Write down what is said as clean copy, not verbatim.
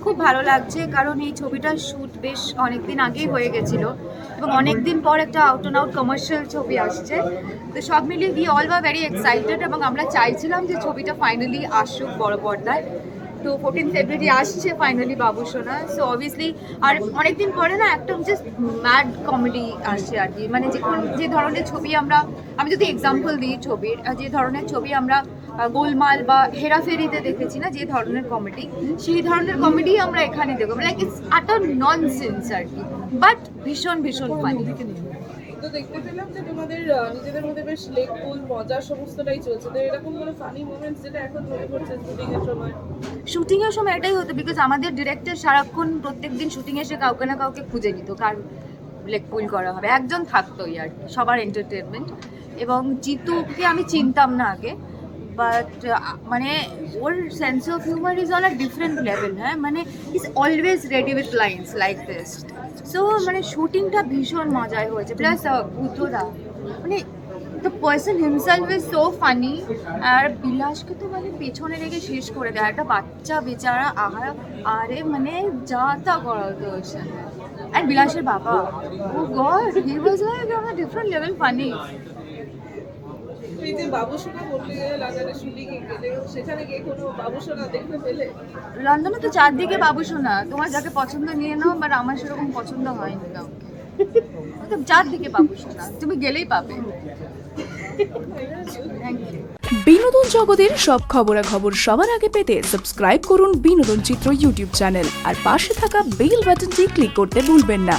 খুব ভালো লাগছে কারণ এই ছবিটার শ্যুট বেশ অনেকদিন আগেই হয়ে গেছিল এবং অনেকদিন পর একটা আউট অ্যান্ড আউট কমার্শিয়াল ছবি আসছে। তো সব মিলিয়ে we all were very excited এবং আমরা চাইছিলাম যে ছবিটা ফাইনালি আসুক বড় পর্দায়। তো 14 ফেব্রুয়ারি আসছে ফাইনালি বাবুসোনা। সো অবভিয়াসলি আর অনেকদিন পরে না একটা জাস্ট ম্যাড কমেডি আসছে আর কি, মানে যে ধরনের ছবি আমি যদি এক্সাম্পল দিই ছবির, যে ধরনের ছবি আমরা গোলমাল বা হেরাফেরিতে দেখেছি না, যে ধরনের কমেডি, সেই ধরনের কমেডি আমরা এখানে দেখবো। লাইক ইটস আটার ননসেন্স আর কি, বাট ভীষণ ভীষণ ফানি। তো দেখতে পেলাম যে তোমাদের নিজেদের মধ্যে বেশ লেগ পুল মজা সমস্তটাই চলছে। তো এরকম কোনো ফানি মোমেন্টস যেটা এখন মনে পড়ছে শুটিং এর সময় এটাই হতো, বিকজ আমাদের ডিরেক্টর সারাক্ষণ প্রত্যেকদিন শুটিং এসে কাউকে না কাউকে খুঁজে নিত কার লেগ পুল করা হবে, একজন থাকতোই আর কি, সবার এন্টারটেনমেন্ট। এবং জিতুকে আমি চিনতাম না আগে, বাট মানে ওর sense of humour is on a different level. হ্যাঁ, মানে is always ready with lines like this. So মানে শুটিংটা ভীষণ মজায় হয়েছে। প্লাস বুদ্ধদা মানে the person himself is so funny. আর বিলাসকে তো মানে পেছনে রেখে শেষ করে দেয়, একটা বাচ্চা বেচারা, আরে মানে যা তা করা হতো ওর সাথে। অ্যান্ড বিলাসের বাবা, oh God, he was like on a different level funny. এই যে বাবুসোনা বলতে গেলে লাগালে শুটিং এ গেলে সেখানে গিয়ে কোনো বাবুসোনা দেখতে পেলে? লন্ডনে তো চারদিকে বাবুসোনা, তোমার যাকে পছন্দ নিয়ে নাও, বাট আমার সেরকম পছন্দ হয়নি কাউকে। চারদিকে বাবুসোনা, তুমি গেলেই পাবে। Thank you. বিনোদন জগতের সব খবরাখবর সবার আগে পেতে সাবস্ক্রাইব করুন বিনোদন চিত্র ইউটিউব চ্যানেল আর পাশে থাকা বেল বাটনটি ক্লিক করতে ভুলবেন না।